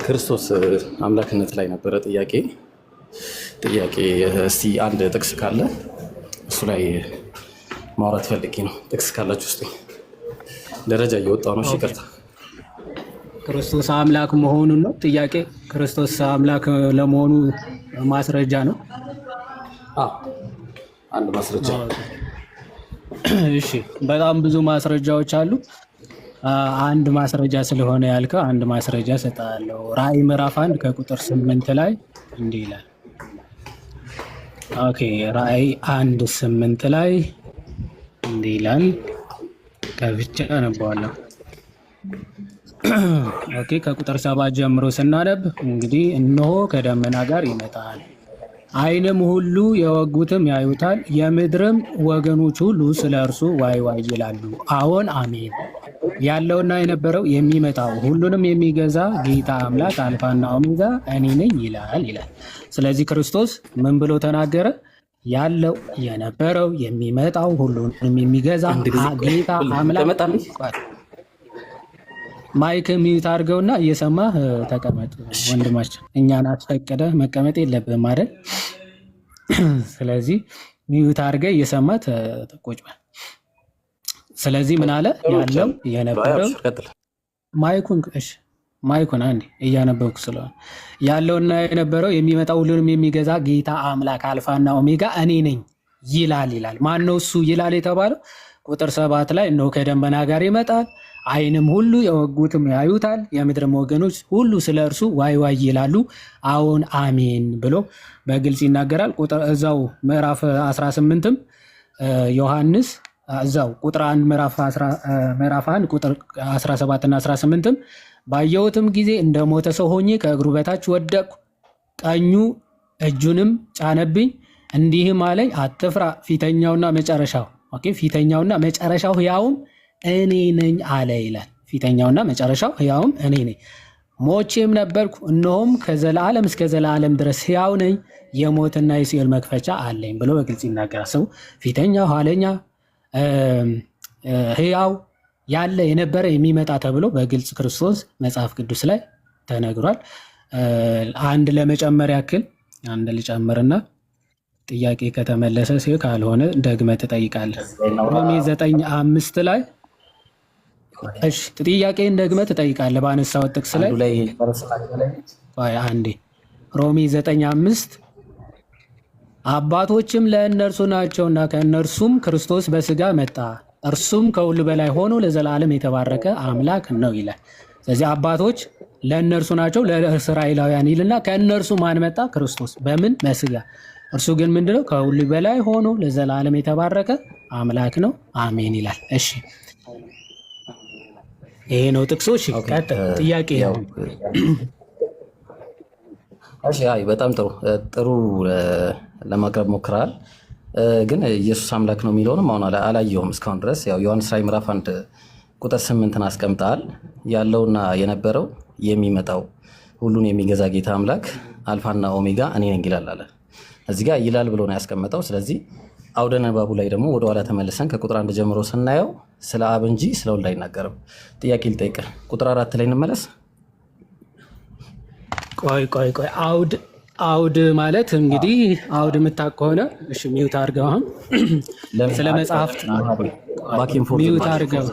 ክርስቶስ አምላክነት ላይ ነበረ ጥያቄ እስቲ አንድ ጥቅስ ካለ እሱ ላይ ማውራት ፈልጌ ነው። ጥቅስ ካላችሁ ውስጥ ደረጃ እየወጣ ነው። እሺ ይቅርታ። ክርስቶስ አምላክ መሆኑን ነው ጥያቄ። ክርስቶስ አምላክ ለመሆኑ ማስረጃ ነው። አንድ ማስረጃ። እሺ በጣም ብዙ ማስረጃዎች አሉ። አንድ ማስረጃ ስለሆነ ያልከው አንድ ማስረጃ ሰጣለሁ። ራእይ ምዕራፍ 1 ከቁጥር 8 ላይ እንዲህ ይላል። ኦኬ ራእይ 1:8 ላይ እንዲህ ይላል። ከብቻ አነባዋለሁ። ኦኬ ከቁጥር 7 ጀምሮ ስናነብ እንግዲህ እነሆ ከደመና ጋር ይመጣል፣ ዓይንም ሁሉ የወጉትም ያዩታል፣ የምድርም ወገኖች ሁሉ ስለ እርሱ ዋይ ዋይ ይላሉ። አዎን አሜን። ያለውና የነበረው የሚመጣው ሁሉንም የሚገዛ ጌታ አምላክ አልፋና ኦሜጋ እኔ ነኝ ይላል። ስለዚህ ክርስቶስ ምን ብሎ ተናገረ? ያለው የነበረው የሚመጣው ሁሉንም የሚገዛ ጌታ አምላክ። ማይክ ሚዩት አድርገውና እየሰማህ ተቀመጥ ወንድማችን። እኛን አስፈቅደ መቀመጥ የለብህም አይደል? ስለዚህ ሚዩት አድርገህ እየሰማህ ቁጭ በል። ስለዚህ ምን አለ? ያለው የነበረው ማይኩን አንዴ እያነበብኩ ስለሆነ ያለውና የነበረው የሚመጣው ሁሉንም የሚገዛ ጌታ አምላክ አልፋና ኦሜጋ እኔ ነኝ ይላል። ማን ነው እሱ ይላል የተባለው? ቁጥር 7 ላይ እነሆ ከደመና ጋር ይመጣል፣ ዓይንም ሁሉ የወጉትም ያዩታል፣ የምድርም ወገኖች ሁሉ ስለ እርሱ ዋይ ዋይ ይላሉ። አዎን አሜን ብሎ በግልጽ ይናገራል። እዛው ምዕራፍ 18ም ዮሐንስ እዛው ቁጥር 1 ምዕራፍ 1 ቁጥር 17 እና 18ም ባየሁትም ጊዜ እንደ ሞተ ሰው ሆኜ ከእግሩ በታች ወደቅሁ፣ ቀኙ እጁንም ጫነብኝ፣ እንዲህም አለኝ አትፍራ፣ ፊተኛውና መጨረሻው ሕያውም እኔ ነኝ አለ ይላል። ፊተኛውና መጨረሻው ሕያውም እኔ ነኝ። ሞቼም ነበርኩ፣ እነሆም ከዘላለም እስከ ዘላለም ድረስ ሕያው ነኝ፣ የሞትና የሲኦል መክፈቻ አለኝ ብሎ በግልጽ ይናገራል። ሰው ፊተኛ፣ ኋለኛ፣ ሕያው፣ ያለ፣ የነበረ፣ የሚመጣ ተብሎ በግልጽ ክርስቶስ መጽሐፍ ቅዱስ ላይ ተነግሯል። አንድ ለመጨመር ያክል አንድ ልጨምርና ጥያቄ ከተመለሰ ሲሆን ካልሆነ ደግመህ ትጠይቃለህ። ሮሜ 9:5 ላይ እሺ ጥያቄን ደግመህ ትጠይቃለህ። ባነሳው ጥቅስ ላይ አንዴ ሮሜ 9:5 አባቶችም ለእነርሱ ናቸውና ከእነርሱም ክርስቶስ በስጋ መጣ፣ እርሱም ከሁሉ በላይ ሆኖ ለዘላለም የተባረከ አምላክ ነው ይላል። ስለዚህ አባቶች ለእነርሱ ናቸው ለእስራኤላውያን ይልና ከእነርሱ ማን መጣ? ክርስቶስ። በምን? በስጋ። እርሱ ግን ምንድነው? ከሁሉ በላይ ሆኖ ለዘላለም የተባረከ አምላክ ነው። አሜን ይላል። እሺ ይሄ ነው ጥቅሱ። እሺ ቀጥል። ጥያቄ በጣም ጥሩ ለማቅረብ ሞክረሃል። ግን ኢየሱስ አምላክ ነው የሚለውንም አሁን አላየሁም እስካሁን ድረስ። ያው ዮሐንስ ራዕይ ምዕራፍ 1 ቁጥር 8ን አስቀምጠሃል። ያለውና የነበረው የሚመጣው ሁሉን የሚገዛ ጌታ አምላክ አልፋና ኦሜጋ እኔ ነኝ ይላል አለ። እዚህ ጋር ይላል ብሎ ነው ያስቀመጠው። ስለዚህ አውደ ንባቡ ላይ ደግሞ ወደኋላ ተመልሰን ከቁጥር 1 ጀምሮ ስናየው ስለ አብ እንጂ ስለ ወልድ አይናገርም። ጥያቄ ልጠይቅህ፣ ቁጥር 4 ላይ እንመለስ። ቆይ አውድ ማለት እንግዲህ አውድ የምታውቅ ከሆነ እሺ ሚውት አድርገው። አሁን ስለ መጽሐፍት ሚውት አድርገው።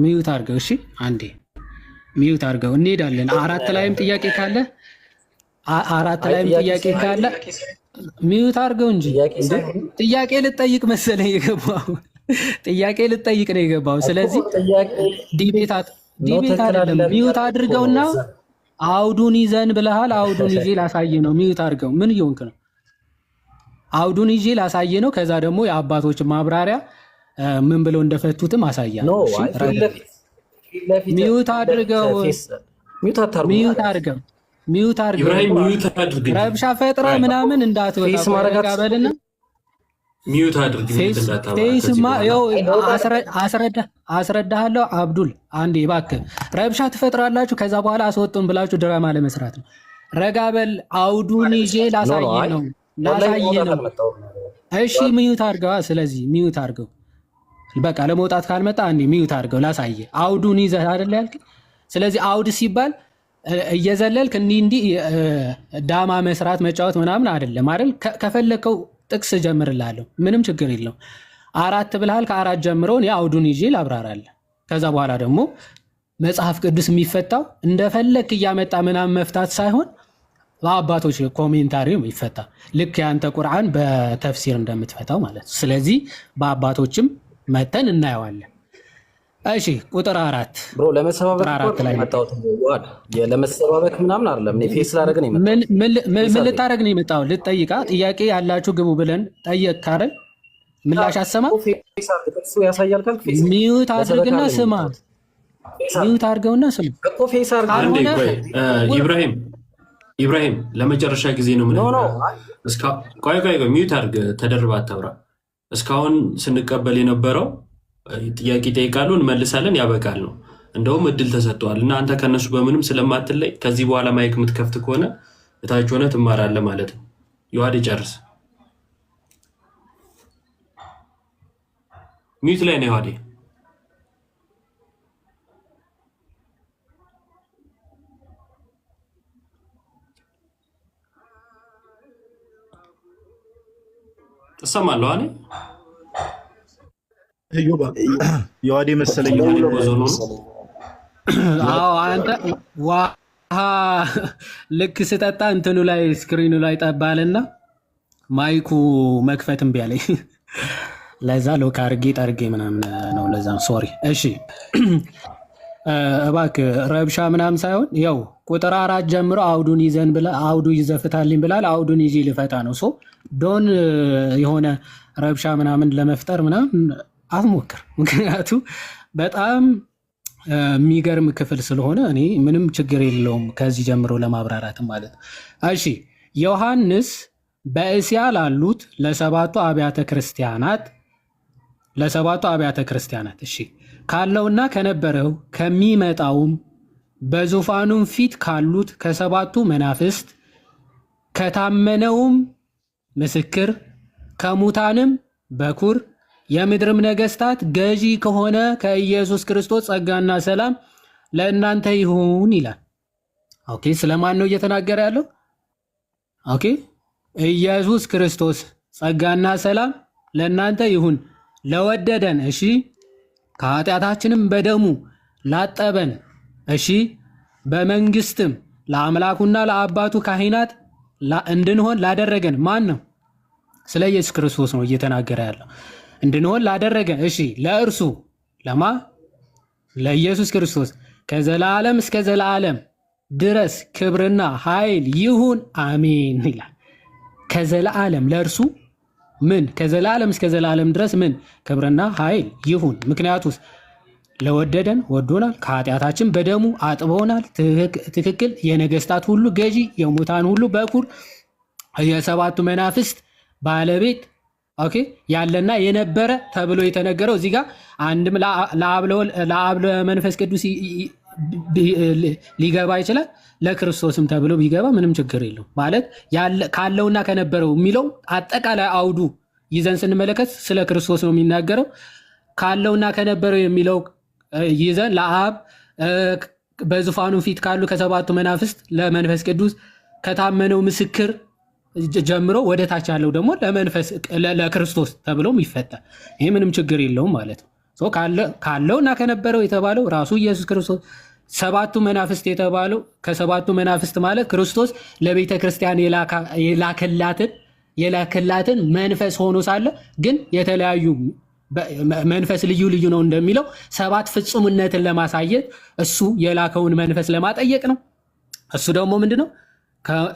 ሚውት አድርገው። እሺ አንዴ ሚውት አድርገው። እንሄዳለን። አራት ላይም ጥያቄ ካለ ሚውት አድርገው እንጂ ጥያቄ ልጠይቅ መሰለኝ የገባው። ጥያቄ ልጠይቅ ነው የገባው። ስለዚህ ዲቤት አይደለም። ሚውት አድርገውና አውዱን ይዘን ብለሃል። አውዱን ይዤ ላሳየ ነው። ሚውት አድርገው። ምን እየሆንክ ነው? አውዱን ይዤ ላሳየ ነው። ከዛ ደግሞ የአባቶች ማብራሪያ ምን ብለው እንደፈቱትም አሳያ። ሚውት አድርገው። ረብሻ ፈጥረ ምናምን እንዳትወጣ በልና ሚዩት አድርግ። አስረዳሃለሁ። አብዱል አንዴ እባክህ ረብሻ ትፈጥራላችሁ፣ ከዛ በኋላ አስወጡን ብላችሁ ድራማ ለመስራት ነው። ረጋበል። አውዱን ይዤ ላሳይ ነው። እሺ ሚዩት አድርገዋ። ስለዚህ ሚዩት አድርገው። በቃ ለመውጣት ካልመጣ አንዴ ሚዩት አድርገው ላሳየ። አውዱን ይዘህ አይደል ያልክ? ስለዚህ አውድ ሲባል እየዘለልክ እንዲህ ዳማ መስራት መጫወት ምናምን አይደለም አይደል? ከፈለከው ጥቅስ ጀምርላለሁ፣ ምንም ችግር የለው። 4 ብልሃል፣ ከ4 ጀምሮ እኔ አውዱን ይዤ ላብራራለሁ። ከዛ በኋላ ደግሞ መጽሐፍ ቅዱስ የሚፈታው እንደፈለክ እያመጣ ምናምን መፍታት ሳይሆን በአባቶች ኮሜንታሪው ይፈታ፣ ልክ ያንተ ቁርአን በተፍሲር እንደምትፈታው ማለት ነው። ስለዚህ በአባቶችም መተን እናየዋለን። እሺ ቁጥር 4 ብሮ ለመሰባበክ ላይ መጣው ተዋል ለመሰባበክ ምናምን አይደለም። እኔ ፌስ ላደረግ ነው የመጣው። ምን ልታደርግ ነው የመጣው? ልትጠይቃ ጥያቄ ያላችሁ ግቡ ብለን ጠየቅ አይደል? ምላሽ አሰማ። እሱ ያሳያል ካልክ ፌስ ሚዩት አድርግና ስማ። ሚዩት አድርገውና ስማ እኮ ፌስ አድርግ። ኢብራሂም ለመጨረሻ ጊዜ ነው ምን ቆይ ሚዩት አድርግ፣ ተደርባ አታውራ። እስካሁን ስንቀበል የነበረው ጥያቄ ጠይቃሉ እንመልሳለን፣ ያበቃል ነው። እንደውም እድል ተሰጥቷል እና አንተ ከነሱ በምንም ስለማትለይ ከዚህ በኋላ ማይክ የምትከፍት ከሆነ እታች ሆነ ትማራለህ ማለት ነው። ይዋድ ጨርስ። ሚዩት ላይ ነው ይዋድ። ተሰማለህ? የዋዴ መሰለኝ። አዎ አንተ ውሃ ልክ ስጠጣ እንትኑ ላይ ስክሪኑ ላይ ጠባልና ማይኩ መክፈት እምቢ አለኝ። ለዛ ሎክ አድርጌ ጠርጌ ምናምን ነው። ለዛ ሶሪ። እሺ እባክህ ረብሻ ምናምን ሳይሆን ያው ቁጥር 4 ጀምሮ አውዱን ይዘን ብላ አውዱ ይዘፍታልኝ ብላል። አውዱን ይዤ ልፈታ ነው። ሶ ዶን የሆነ ረብሻ ምናምን ለመፍጠር ምናምን አትሞክር። ምክንያቱ በጣም የሚገርም ክፍል ስለሆነ እኔ ምንም ችግር የለውም ከዚህ ጀምሮ ለማብራራት ማለት ነው። እሺ ዮሐንስ በእስያ ላሉት ለሰባቱ አብያተ ክርስቲያናት እሺ ካለውና ከነበረው ከሚመጣውም በዙፋኑም ፊት ካሉት ከሰባቱ መናፍስት ከታመነውም ምስክር ከሙታንም በኩር የምድርም ነገስታት ገዢ ከሆነ ከኢየሱስ ክርስቶስ ጸጋና ሰላም ለእናንተ ይሁን ይላል። ኦኬ ስለማን ነው እየተናገረ ያለው? ኦኬ ኢየሱስ ክርስቶስ ጸጋና ሰላም ለእናንተ ይሁን ለወደደን፣ እሺ ከኃጢአታችንም በደሙ ላጠበን፣ እሺ በመንግስትም ለአምላኩና ለአባቱ ካህናት እንድንሆን ላደረገን ማን ነው? ስለ ኢየሱስ ክርስቶስ ነው እየተናገረ ያለው። እንድንሆን ላደረገን፣ እሺ ለእርሱ ለማ ለኢየሱስ ክርስቶስ ከዘላለም እስከ ዘላለም ድረስ ክብርና ኃይል ይሁን አሜን ይላል። ከዘላለም ለእርሱ ምን ከዘላለም እስከ ዘላለም ድረስ ምን ክብርና ኃይል ይሁን። ምክንያቱስ ለወደደን ወዶናል፣ ከኃጢአታችን በደሙ አጥቦናል። ትክክል። የነገስታት ሁሉ ገዢ፣ የሙታን ሁሉ በኩር፣ የሰባቱ መናፍስት ባለቤት ኦኬ ያለና የነበረ ተብሎ የተነገረው እዚህ ጋር አንድም ለአብ ለመንፈስ ቅዱስ ሊገባ ይችላል፣ ለክርስቶስም ተብሎ ቢገባ ምንም ችግር የለው። ማለት ካለውና ከነበረው የሚለው አጠቃላይ አውዱ ይዘን ስንመለከት ስለ ክርስቶስ ነው የሚናገረው። ካለውና ከነበረው የሚለው ይዘን ለአብ በዙፋኑ ፊት ካሉ ከሰባቱ መናፍስት ለመንፈስ ቅዱስ ከታመነው ምስክር ጀምሮ ወደ ታች ያለው ደግሞ ለክርስቶስ ተብሎም ይፈታል። ይሄ ምንም ችግር የለውም ማለት ነው። ካለውና ከነበረው የተባለው ራሱ ኢየሱስ ክርስቶስ፣ ሰባቱ መናፍስት የተባለው ከሰባቱ መናፍስት ማለት ክርስቶስ ለቤተ ክርስቲያን የላከላትን መንፈስ ሆኖ ሳለ ግን የተለያዩ መንፈስ ልዩ ልዩ ነው እንደሚለው ሰባት ፍጹምነትን ለማሳየት እሱ የላከውን መንፈስ ለማጠየቅ ነው። እሱ ደግሞ ምንድነው?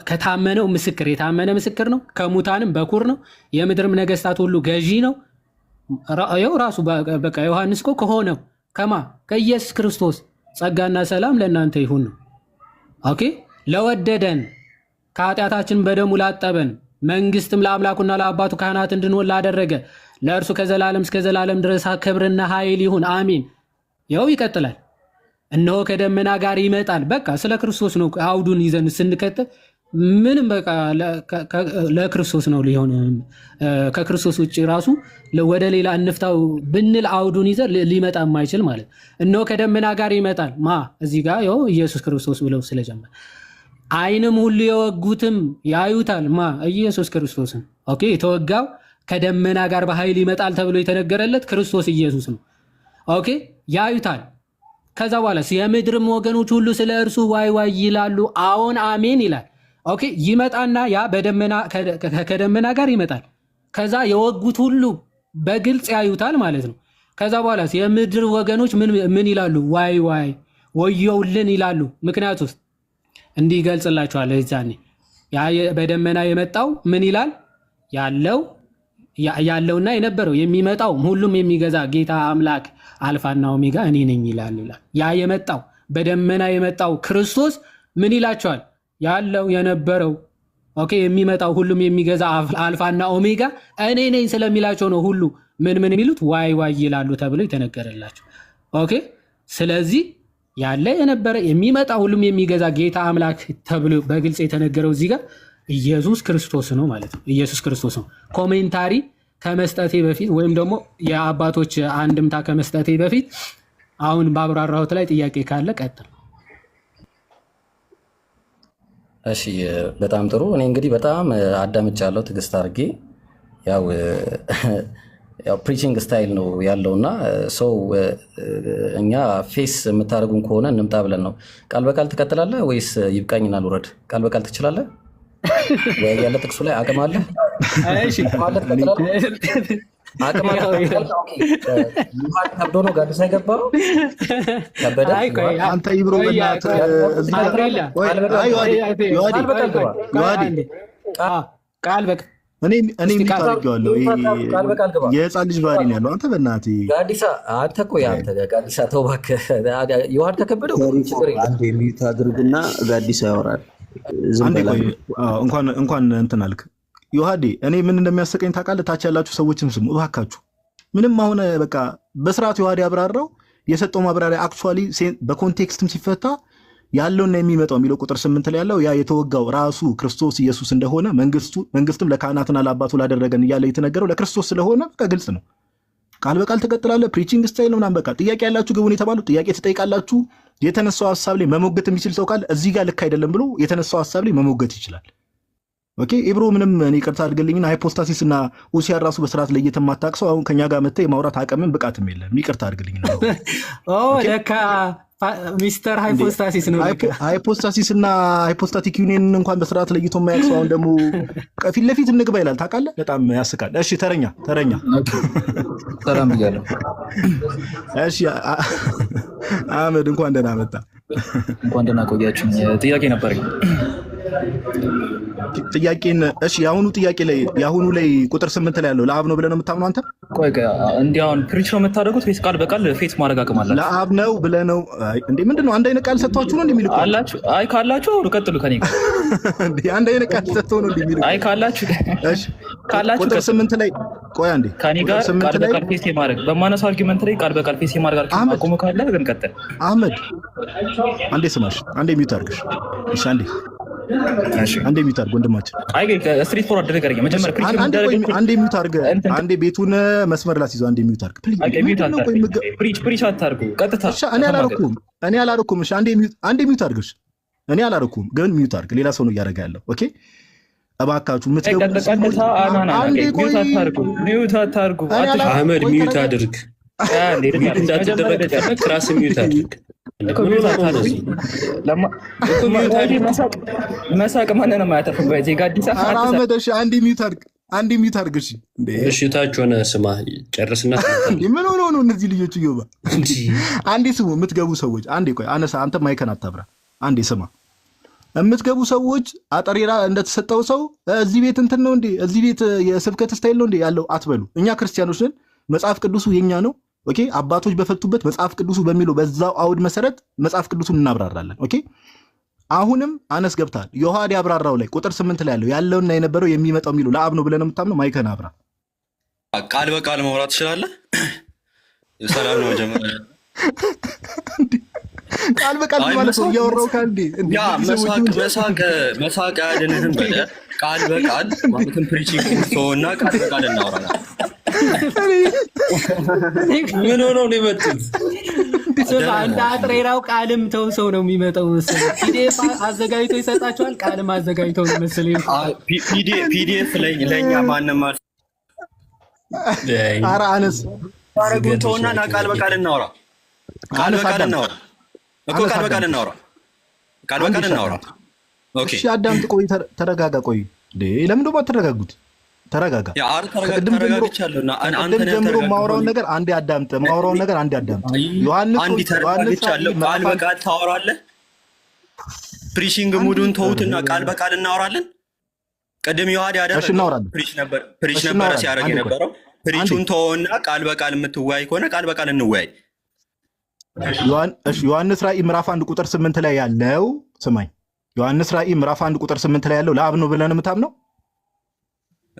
ከታመነው ምስክር የታመነ ምስክር ነው። ከሙታንም በኩር ነው። የምድርም ነገስታት ሁሉ ገዢ ነው። ራሱ በቃ ዮሐንስ እኮ ከሆነው ከኢየሱስ ክርስቶስ ጸጋና ሰላም ለእናንተ ይሁን ነው። ኦኬ ለወደደን፣ ከኃጢአታችን በደሙ ላጠበን፣ መንግስትም ለአምላኩና ለአባቱ ካህናት እንድንሆን ላደረገ ለእርሱ ከዘላለም እስከ ዘላለም ድረስ ክብርና ኃይል ይሁን አሜን። ይኸው ይቀጥላል። እነሆ ከደመና ጋር ይመጣል። በቃ ስለ ክርስቶስ ነው አውዱን ይዘን ስንከተል ምንም በቃ ለክርስቶስ ነው ሊሆን ከክርስቶስ ውጭ ራሱ ወደ ሌላ እንፍታው ብንል አውዱን ይዘ ሊመጣ የማይችል ማለት እነሆ ከደመና ጋር ይመጣል እዚህ ጋር ኢየሱስ ክርስቶስ ብለው ስለጀመረ አይንም ሁሉ የወጉትም ያዩታል ኢየሱስ ክርስቶስን ኦኬ የተወጋው ከደመና ጋር በኃይል ይመጣል ተብሎ የተነገረለት ክርስቶስ ኢየሱስ ነው ኦኬ ያዩታል ከዛ በኋላ የምድርም ወገኖች ሁሉ ስለ እርሱ ዋይ ዋይ ይላሉ አዎን አሜን ይላል ኦኬ ይመጣና ያ ከደመና ጋር ይመጣል ከዛ የወጉት ሁሉ በግልጽ ያዩታል ማለት ነው ከዛ በኋላ የምድር ወገኖች ምን ይላሉ ዋይ ዋይ ወየውልን ይላሉ ምክንያቱም እንዲህ ይገልጽላችኋል እዛኔ ያ በደመና የመጣው ምን ይላል ያለውና የነበረው የሚመጣው ሁሉም የሚገዛ ጌታ አምላክ አልፋና ኦሜጋ እኔ ነኝ ይላል ያ የመጣው በደመና የመጣው ክርስቶስ ምን ይላቸዋል ያለው የነበረው ኦኬ የሚመጣው ሁሉም የሚገዛ አልፋና ኦሜጋ እኔ ነኝ ስለሚላቸው ነው ሁሉ ምን የሚሉት ዋይ ዋይ ይላሉ ተብሎ የተነገረላቸው ኦኬ ስለዚህ ያለ የነበረ የሚመጣ ሁሉም የሚገዛ ጌታ አምላክ ተብሎ በግልጽ የተነገረው እዚህ ጋር ኢየሱስ ክርስቶስ ነው ማለት ነው ኢየሱስ ክርስቶስ ነው ኮሜንታሪ ከመስጠቴ በፊት ወይም ደግሞ የአባቶች አንድምታ ከመስጠቴ በፊት አሁን ባብራራሁት ላይ ጥያቄ ካለ ቀጥል እሺ በጣም ጥሩ እኔ እንግዲህ በጣም አዳምጫለሁ ትግስት አድርጌ ያው ፕሪቺንግ ስታይል ነው ያለውና ሰው እኛ ፌስ የምታደርጉን ከሆነ እንምጣ ብለን ነው ቃል በቃል ትቀጥላለህ ወይስ ይብቃኝና ልውረድ ቃል በቃል ትችላለህ ወይ ያለ ጥቅሱ ላይ አቅም አለ እሺ ማለት ትቀጥላለህ አቅም አለ ከብዶ ነው ጋዲሳ የገባው ከበደ አንተ ይብሮ በእናትህ እዚህ ቃል በቃ እኔ የሚታርገዋለሁ የህፃን ልጅ ባህሪ ነው ያለው አንተ በእናትህ ጋዲሳ አንተ እኮ ያንተ ጋዲሳ ተው እባክህ ዮሐን ተከበደው አንዴ ሚዩት አድርግና ጋዲሳ ያወራል እንኳን እንትን አልክ ዮሐዴ እኔ ምን እንደሚያሰቀኝ ታውቃለህ ታች ያላችሁ ሰዎችም ስሙ እባካችሁ ምንም አሁን በቃ በስርዓት ዮሐዴ አብራራው የሰጠው ማብራሪያ አክቹአሊ በኮንቴክስትም ሲፈታ ያለውና የሚመጣው የሚለው ቁጥር 8 ላይ ያለው ያ የተወጋው ራሱ ክርስቶስ ኢየሱስ እንደሆነ መንግስትም ለካህናትና ለአባቱ ላደረገን እያለ የተነገረው ለክርስቶስ ስለሆነ በቃ ግልጽ ነው ቃል በቃል ትቀጥላለህ ፕሪቺንግ ስታይል ነው ምናምን በቃ ጥያቄ ያላችሁ ግቡን የተባሉ ጥያቄ ትጠይቃላችሁ የተነሳው ሐሳብ ላይ መሞገት የሚችል ሰው ካለ እዚህ ጋር ልክ አይደለም ብሎ የተነሳው ሐሳብ ላይ መሞገት ይችላል ኦኬ ኢብሮ ምንም እኔ ይቅርታ አድርገልኝና ሃይፖስታሲስ እና ኡሲያር ራሱ በስርዓት ላይ የተማታቅሰው አሁን ከኛ ጋር መጥተህ የማውራት አቅምን ብቃትም የለም ይቅርታ አድርገልኝ ነው ለካ ሚስተር ሃይፖስታሲስ ነው ሃይፖስታሲስ እና ሃይፖስታቲክ ዩኒየን እንኳን በስርዓት ለይቶ የማያቅሰው አሁን ደግሞ ከፊት ለፊት እንግባ ይላል ታውቃለህ በጣም ያስቃል እሺ ተረኛ ሰላም ብያለሁ እሺ አህመድ እንኳን ደህና መጣ እንኳን ደህና ቆያችሁ ጥያቄ ነበረኝ ጥያቄን እሺ የአሁኑ ላይ ቁጥር 8 ላይ ያለው ለአብ ነው ብለህ ነው የምታምነው አንተ ቆይ እንዴ አሁን ፕሪች ነው የምታደርጉት ወይስ ቃል በቃል ፌስ ማድረግ አቅም አላችሁ ለአብ ነው ብለህ ነው እንዴ ምንድነው አንድ አይነት ቃል ሰጥቷችሁ ነው እንደሚልኩ አላችሁ አይ ካላችሁ አውሩ ቀጥሉ ከኔ ጋር እንዴ አንድ አይነት ቃል ሰጥተው ነው እንደሚልኩ አይ ካላችሁ እሺ ቁጥር 8 ላይ ቆይ አንዴ ከኔ ጋር ቃል በቃል ፌስ ማድረግ በማነሳው አርጊመንት ላይ ቃል በቃል ፌስ ማድረግ አቆሙ ካለ ግን ቀጥል አህመድ አንዴ ስማሽ አንዴ ሚውት አድርግሽ እሺ አንዴ ሚውት አድርግ ወንድማችን አይ ስትሪት ፎርዋርድ ነገርኛ መጀመር አንዴ ሚውት አድርግ አንዴ ቤቱን መስመር ላስይዘው አንዴ ሚውት አድርግ ፕሪች አታርጉ ቀጥታ እኔ አላረኩም እሺ አንዴ ሚውት አድርግሽ እኔ አላረኩም ግን ሚውት አድርግ ሌላ ሰው ነው እያደረገ ያለው ኦኬ እባካችሁ ሚውት አታርጉ አህመድ ሚውት አድርግ እንዳትደረግ ራስ ሚውት አድርግ መሳቅ ማንንም አያተርፍም ጋዲሳ አንዴ ሚውት አድርግ እሺ ታች ሆነ ስማ ጨርስና ምን ሆኖ ነው እነዚህ ልጆች እዮባ አንዴ ስሙ የምትገቡ ሰዎች አንዴ ቆይ አነሳ አንተ ማይከን አታብራ አንዴ ስማ የምትገቡ ሰዎች አጠሬራ እንደተሰጠው ሰው እዚህ ቤት እንትን ነው እንዴ እዚህ ቤት የስብከት ስታይል ነው እንዴ ያለው አትበሉ እኛ ክርስቲያኖች ነን መጽሐፍ ቅዱሱ የኛ ነው ኦኬ አባቶች በፈቱበት መጽሐፍ ቅዱሱ በሚለው በዛው አውድ መሰረት መጽሐፍ ቅዱሱን እናብራራለን ኦኬ አሁንም አነስ ገብታል ዮሐድ ያብራራው ላይ ቁጥር 8 ላይ ያለውና የነበረው የሚመጣው የሚለው ለአብ ነው ብለን የምታምነው ማይከን አብራ ቃል በቃል ማውራት ትችላለህ ሰላም ነው ጀመረ ቃል በቃል ማለት ነው እያወራሁ ካልዲ ያ መሳቅ ያድንህም በለ ቃል በቃል ማለትም ፕሪቺንግ ተውና ቃል በቃል እናወራለን። ምን ሆነው ነው የመጡት? አንድ አጥሬራው ቃልም ተው ሰው ነው የሚመጣው መሰለኝ። ፒዲኤፍ አዘጋጅቶ ይሰጣቸዋል። ቃልም አዘጋጅቶ ነው መሰለኝ። ፒዲኤፍ ለኛ ማንም ማለት ኧረ አነስ አረጉተውና ቃል በቃል እናወራ። ቃል በቃል እናወራ እኮ ቃል በቃል እናወራ። ቃል በቃል እናወራ። ኦኬ እሺ አዳምጥ። ቆይ ተረጋጋ። ቆይ ለምን ደግሞ አትረጋጉት? ተረጋጋ። ያ አር ተረጋግቻለሁና አንተ ጀምሮ ማውራውን ነገር አንዴ አዳምጥ። ማውራውን ነገር አንዴ አዳምጥ። ዮሐንስ አንዲ ተረጋግቻለሁ። ቃል በቃል ታወራለህ። ፕሪቺንግ ሙዱን ተውትና ቃል በቃል እናወራለን። ቀደም ይዋድ ያደረገው ፕሪች ነበር ሲያደርግ የነበረው። ፕሪቹን ተውና ቃል በቃል የምትወያይ ከሆነ ቃል በቃል እንወያይ። ዮሐንስ ራእይ ምዕራፍ 1 ቁጥር 8 ላይ ያለው ስማኝ። ዮሐንስ ራእይ ምዕራፍ 1 ቁጥር 8 ላይ ያለው ለአብ ነው ብለን የምታምነው?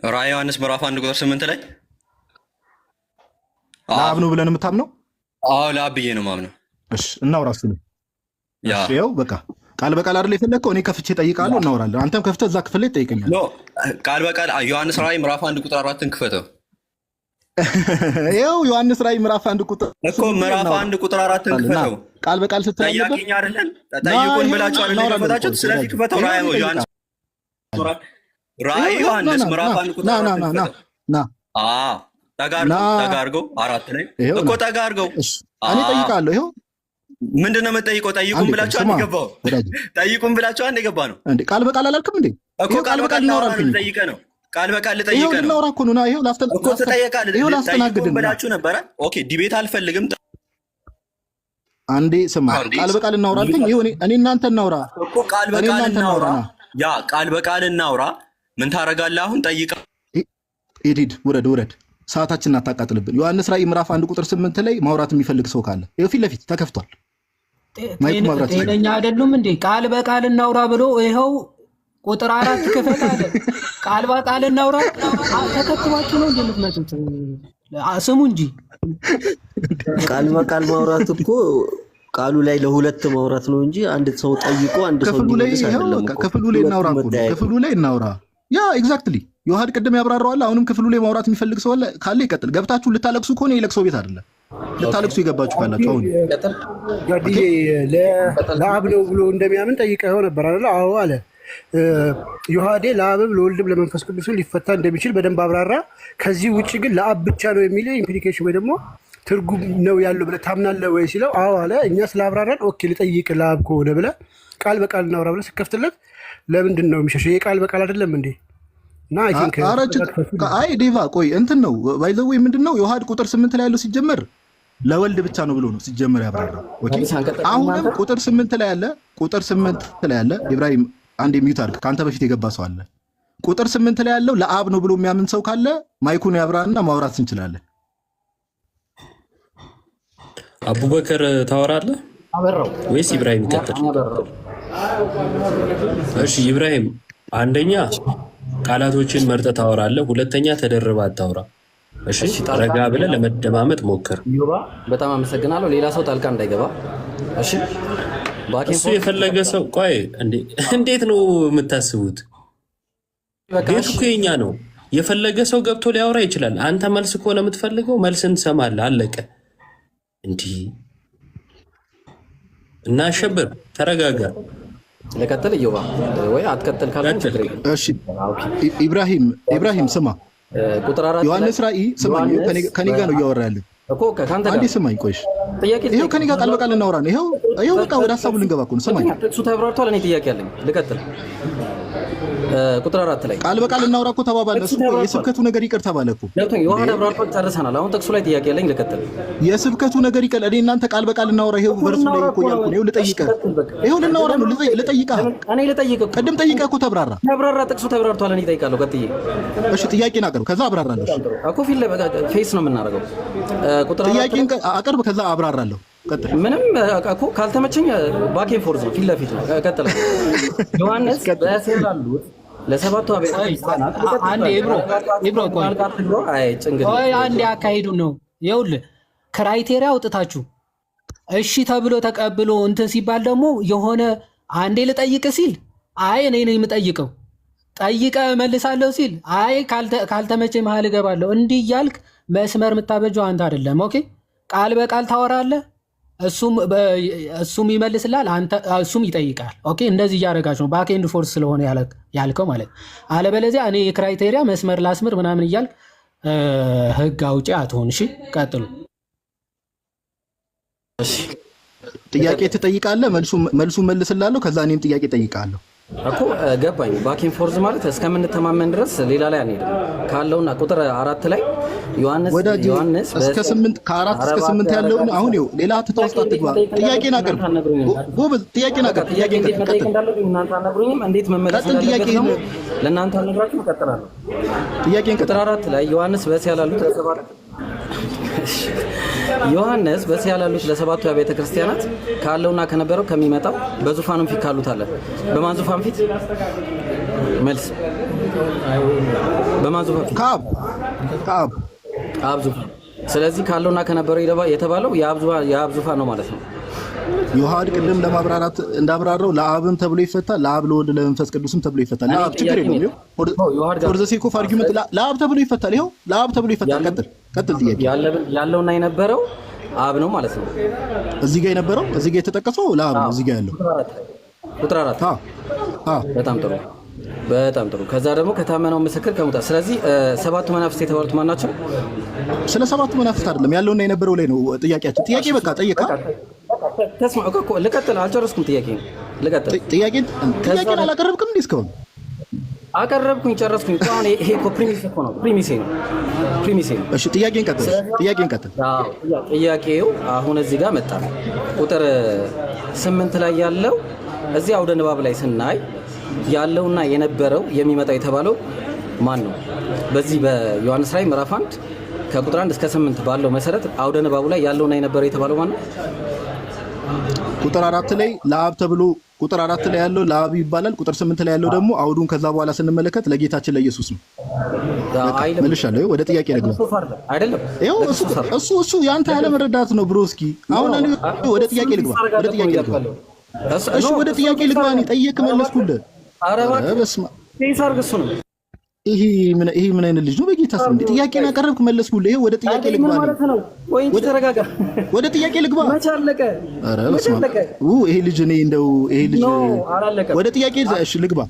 ራእይ ዮሐንስ ምዕራፍ 1 ቁጥር 8 ላይ ለአብ ነው ብለን የምታምነው? አዎ ለአብ ብዬ ነው የማምነው። እሺ እናውራ። እሱ ነው ያው በቃ ቃል በቃል አይደል የፈለከው? እኔ ከፍቼ እጠይቃለሁ፣ እናወራለን። አንተም ከፍተህ እዛ ክፍል ላይ ትጠይቀኛለህ። ኖ ቃል በቃል ዮሐንስ ራእይ ምዕራፍ 1 ቁጥር 4ን ክፈተው። ይኸው ዮሐንስ ራእይ ምዕራፍ 1 ቁጥር እኮ ምዕራፍ 1 ቁጥር 4ን ክፈተው። ቃል በቃል ስትናገር ጠያቂኝ አይደለም ጠይቁን ብላችሁ አይደለም የከፈታችሁት። ስለዚህ ክፈተው። ራእይ ዮሐንስ ምዕራፍ 1 ቁጥር 4 ና ጠጋርገው 4 ላይ እኮ ጠጋርገው። እኔ ጠይቃለሁ። ይኸው ምንድነው የምጠይቀው? ጠይቁን ብላችሁ አንድ ገባው። ጠይቁን ብላችሁ አንድ ገባ ነው እንዴ? ቃል በቃል አላልክም እንዴ? እኮ ቃል በቃል እናወራለን። ጠይቀ ነው ቃል በቃል ልጠይቀ ነው። ይኸው እናወራ እኮ ነው። ይኸው እኮ ተጠየቃለህ። ይኸው ላስተናግድ ብላችሁ ነበረ። ኦኬ ዲቤት አልፈልግም። አንዴ ስማ፣ ቃል በቃል እናወራለን። ይኸው እኔ እናንተ እናውራ እኮ ቃል በቃል እናውራ። ያ ቃል በቃል እናውራ። ምን ታረጋለህ አሁን? ጠይቀ ኢዲድ ውረድ። ሰዓታችንን አታቃጥልብን። ዮሐንስ ራእይ ምዕራፍ 1 ቁጥር 8 ላይ ማውራት የሚፈልግ ሰው ካለ ይኸው ፊት ለፊት ተከፍቷል። ጤነኛ አይደሉም እንዴ? ቃል በቃል እናውራ ብሎ ይኸው ቁጥር 4 ክፈት አለ። ቃል በቃል እናውራ ተከትባችሁ ነው እንደምትመጡት? ስሙ እንጂ ቃል በቃል ማውራት እኮ ቃሉ ላይ ለሁለት ማውራት ነው እንጂ አንድ ሰው ጠይቆ አንድ ሰው እንዲመልስ አይደለም። ክፍሉ ላይ እናውራ እኮ ክፍሉ ላይ እናውራ። ያ ኤግዛክትሊ ዮሐድ ቅድም ያብራራዋል። አሁንም ክፍሉ ላይ ማውራት የሚፈልግ ሰው ካለ ይቀጥል። ገብታችሁ ልታለቅሱ ከሆነ የለቅሶ ቤት አይደለም። ልታለቅሱ የገባችሁ ካላችሁ አሁን ጋዲዬ ለአብ ነው ብሎ እንደሚያምን ጠይቀው ነበር አይደል? አዎ አለ። ዮሐዴ ለአብም ለወልድም ለመንፈስ ቅዱስ ሊፈታ እንደሚችል በደንብ አብራራ። ከዚህ ውጭ ግን ለአብ ብቻ ነው የሚል ኢምፕሊኬሽን ወይ ደግሞ ትርጉም ነው ያለው ብለህ ታምናለህ ወይ ሲለው አዎ አለ። እኛ ስላብራራን ኦኬ ልጠይቅ ለአብ ከሆነ ብለህ ቃል በቃል እናውራ ብለህ ስከፍትለት ለምንድን ነው የሚሸሸው? ይሄ ቃል በቃል አይደለም እንዴ? እና አይ ዴቫ ቆይ እንትን ነው ባይዘው ምንድነው ዮሐድ ቁጥር 8 ላይ ያለው ሲጀመር ለወልድ ብቻ ነው ብሎ ነው ሲጀመር ያብራራው። ኦኬ አሁንም ቁጥር 8 ላይ ያለ ኢብራሂም አንድ ሚዩት አድርግ። ካንተ በፊት የገባ ሰው አለ። ቁጥር 8 ላይ ያለው ለአብ ነው ብሎ የሚያምን ሰው ካለ ማይኩን ያብራና ማውራት እንችላለን። አቡበከር ታወራለህ ወይስ ኢብራሂም ይቀጥል? እሺ ኢብራሂም አንደኛ ቃላቶችን መርጠህ ታወራለህ። ሁለተኛ ተደርበህ አታውራ። እሺ ረጋ ብለህ ለመደማመጥ ሞክር። በጣም አመሰግናለሁ። ሌላ ሰው ጣልቃ እንዳይገባ እሺ። እሱ የፈለገ ሰው ቆይ፣ እንዴት ነው የምታስቡት? ቤቱ እኮ የኛ ነው። የፈለገ ሰው ገብቶ ሊያወራ ይችላል። አንተ መልስ ከሆነ የምትፈልገው መልስን ትሰማለህ። አለቀ። እንዲህ እና አሸብር ተረጋጋ። ለቀጥል እየዋ ወይ አትቀጥል ካለን ችግር የለም። እሺ ኢብራሂም ስማ፣ ቁጥር 4 ዮሐንስ ራእይ ስማ፣ ከኔ ጋር ነው እያወራ ያለ እኮ ካንተ ጋር አንዴ ስማኝ። ቆይሽ ይሄው ከኔ ጋር ቃል በቃል እናወራ ነው። ይሄው በቃ ወደ ሀሳቡ ልንገባ እኮ ነው። ስማኝ፣ እሱ ተብራርቷል። እኔ ጥያቄ አለኝ። ልቀጥል። ቁጥር 4 ላይ ቃል በቃል እናውራ እኮ ተባባለ። እሱ የስብከቱ ነገር ይቅር ተባለ እኮ ዮሐን አብራርቷል። ጨርሰናል። አሁን ጥቅሱ ላይ ጥያቄ አለኝ። ልቀጥል። የስብከቱ ነገር ይቀር። እኔ እናንተ ቃል በቃል እናውራ። ይሄው ቨርሱ ላይ እኮ ያልኩ ነው። ይሄው ልጠይቅህ፣ ይሄው ልናወራ ነው። ልጠይቅህ፣ እኔ ልጠይቅህ። ቅድም ጠይቀህ እኮ ተብራራ። ጥቅሱ ተብራርቷል። እኔ እጠይቃለሁ። ቀጥዬ እሺ፣ ጥያቄን አቅርብ፣ ከዛ አብራራለሁ። እኮ ፊት ላይ ፌስ ነው የምናደርገው። ጥያቄን አቅርብ፣ ከዛ አብራራለሁ። ቀጥል። ምንም እኮ ካልተመቸኝ ባኬን ፎርዝ ነው፣ ፊት ለፊት ነው። ቀጥል። ዮሐንስ በእስር ላሉት ለሰባቱ አብያተ ክርስቲያናት አንዴ ኢብሮ ቆይ አንዴ አካሄዱ ነው። ይኸውልህ ክራይቴሪያ አውጥታችሁ እሺ ተብሎ ተቀብሎ እንትን ሲባል ደግሞ የሆነ አንዴ ልጠይቅ ሲል አይ እኔ ነኝ የምጠይቀው ጠይቀ መልሳለሁ ሲል አይ ካልተመቼ መሀል እገባለሁ። እንዲህ እያልክ መስመር የምታበጀው አንተ አይደለም። ኦኬ ቃል በቃል ታወራለህ፣ እሱም ይመልስላል፣ እሱም ይጠይቃል። ኦኬ እንደዚህ እያደረጋችሁ ነው ባክ ኤንድ ፎርስ ስለሆነ ያልከው ማለት። አለበለዚያ እኔ የክራይቴሪያ መስመር ላስምር ምናምን እያልክ ህግ አውጪ አትሆን። እሺ ቀጥሉ። ጥያቄ ትጠይቃለህ፣ መልሱ መልስላለሁ፣ ከዛ እኔም ጥያቄ ጠይቃለሁ እኮ ገባኝ። ባኪን ፎርዝ ማለት እስከምንተማመን ድረስ ሌላ ላይ አንሄድም ካለውና ቁጥር 4 ላይ ዮሐንስ እስከ 8 ከ4 እስከ 8 ያለውን አሁን ይኸው ሌላ ትተውስጥ አትግባ። ጥያቄን አቅርብ ጎበዝ፣ ጥያቄን አቅርብ። ጥያቄን ቀጥል። እናንተ አናግሩኝም እንዴት መመለስ እንዳለበት ነው ለእናንተ አናግራችሁ እቀጥላለሁ። ጥያቄን ቁጥር 4 ላይ ዮሐንስ በእስያ ላሉት ዮሐንስ በእስያ ላሉት ለሰባቱ አብያተ ክርስቲያናት ካለውና ከነበረው ከሚመጣው በዙፋኑም ፊት ካሉት አለ። በማን ዙፋን ፊት? መልስ። በማን ዙፋን ፊት? ከአብ ዙፋን። ስለዚህ ካለውና ከነበረው የተባለው የአብ ዙፋን ነው ማለት ነው። ዮሐድ ቅድም ለማብራራት እንዳብራራው ለአብም ተብሎ ይፈታል፣ ለአብ ለወልድ ለመንፈስ ቅዱስም ተብሎ ይፈታል። ለአብ ችግር የለውም። ፎር ዘ ሴክ ኦፍ አርጊውመንት ለአብ ተብሎ ይፈታል። ይኸው ለአብ ተብሎ ይፈታል። ቀጥል። ጥያቄ ያለውና የነበረው አብ ነው ማለት ነው። እዚህ ጋር የነበረው እዚህ ጋር የተጠቀሰው ለአብ ነው። እዚህ ጋር ያለው ቁጥር 4 በጣም ጥሩ። ከዛ ደግሞ ከታመነው ምስክር ከሙታ። ስለዚህ ሰባቱ መናፍስት የተባሉት ማን ናቸው? ስለ ሰባቱ መናፍስት አይደለም ያለውና የነበረው ላይ ነው ጥያቄያችን። ጥያቄ በቃ ጠይቃ ተስማ እኮ ልቀጥል። አልጨረስኩም። ልቀጥል። ጥያቄን አላቀረብክም እንዴ? እስካሁን አቀረብኩኝ፣ ጨረስኩኝ። አሁን ይሄ እኮ ፕሪሚስ እኮ ነው። ፕሪሚስ ነው። እሺ ጥያቄን ቀጥል። ጥያቄው አሁን እዚህ ጋር መጣ። ቁጥር 8 ላይ ያለው እዚህ አውደ ንባብ ላይ ስናይ ያለውና የነበረው የሚመጣው የተባለው ማን ነው? በዚህ በዮሐንስ ራዕይ ምዕራፍ 1 ከቁጥር 1 እስከ 8 ባለው መሰረት አውደ ንባቡ ላይ ያለውና የነበረው የተባለው ማን ነው? ቁጥር 4 ላይ ለአብ ተብሎ ቁጥር 4 ላይ ያለው ለአብ ይባላል። ቁጥር 8 ላይ ያለው ደግሞ አውዱን ከዛ በኋላ ስንመለከት ለጌታችን ለኢየሱስ ነው። መልሻለሁ። ወደ ጥያቄ ደግሞ አይደለም። እሱ ያንተ ያለ መረዳት ነው ብሮ። እስኪ አሁን እኔ ወደ ጥያቄ ልግባ። እሺ ወደ ጥያቄ ልግባ። እኔ ጠየቅ መለስኩልህ። በስመ አብ ይሄ ምን አይነት ልጅ ነው? በጌታ ስም ጥያቄን አቀረብክ መለስኩልህ። ይሄ ወደ ጥያቄ ልግባ ነው። ወደ ጥያቄ ልግባ። ኧረ በስመ አብ ይሄ ልጅ እኔ እንደው ይሄ ልጅ ወደ ጥያቄ እሺ ልግባ።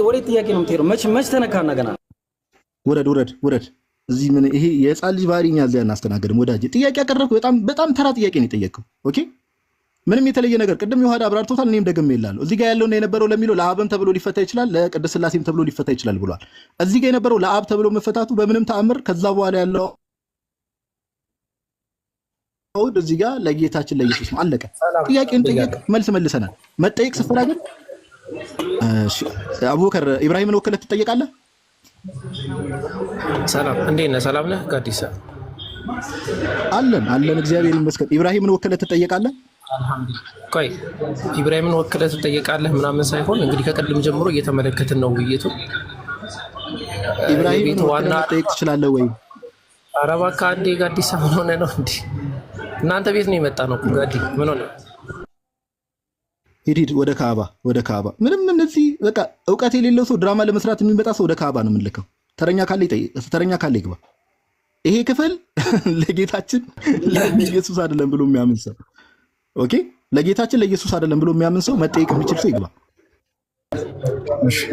ወደ ጥያቄ ነው የምትሄደው። መች ተነካና ገና ውረድ። እዚህ ምን ይሄ የህፃን ልጅ ባህሪ እኛ እዚያ እናስተናገድም። ወዳጄ ጥያቄ አቀረብክ። በጣም ተራ ጥያቄ ነው የጠየቅከው። ኦኬ ምንም የተለየ ነገር ቅድም ዮሐድ አብራርቶታል። እኔም ደግሜ እላለሁ። እዚህ ጋር ያለውና የነበረው ለሚለው ለአብም ተብሎ ሊፈታ ይችላል፣ ለቅድስት ሥላሴም ተብሎ ሊፈታ ይችላል ብሏል። እዚህ ጋር የነበረው ለአብ ተብሎ መፈታቱ በምንም ተአምር ከዛ በኋላ ያለው እዚህ ጋር ለጌታችን ለኢየሱስ ነው። አለቀ። ጥያቄን ጠየቅ፣ መልስ መልሰናል። መጠየቅ ስፍራ ግን አቡበከር ኢብራሂምን ወክለህ ትጠየቃለህ። ሰላም፣ እንዴት ነህ? ሰላም ነህ? ጋዲሳ አለን እግዚአብሔር ይመስገን። ኢብራሂምን ወክለህ ትጠየቃለህ። ቆይ ኢብራሂምን ወክለህ ትጠየቃለህ ምናምን ሳይሆን እንግዲህ ከቅድም ጀምሮ እየተመለከትን ነው ውይይቱ። ኢብራሂምን ወክለህ ትጠየቅ ትችላለህ ወይ? ኧረ እባክህ አንዴ ጋዲሳ ምን ሆነህ ነው እንዴ? እናንተ ቤት ነው የመጣ ነው ጋዲ ምን ሆነህ? ሂድ ወደ ካዕባ። ምንም እነዚህ በቃ እውቀት የሌለው ሰው ድራማ ለመስራት የሚመጣ ሰው ወደ ካዕባ ነው የምንልከው። ተረኛ ካለ ይግባ። ይሄ ክፍል ለጌታችን ለኢየሱስ አይደለም ብሎ የሚያምን ሰው ኦኬ፣ ለጌታችን ለኢየሱስ አይደለም ብሎ የሚያምን ሰው መጠየቅ የሚችል ሰው ይግባ።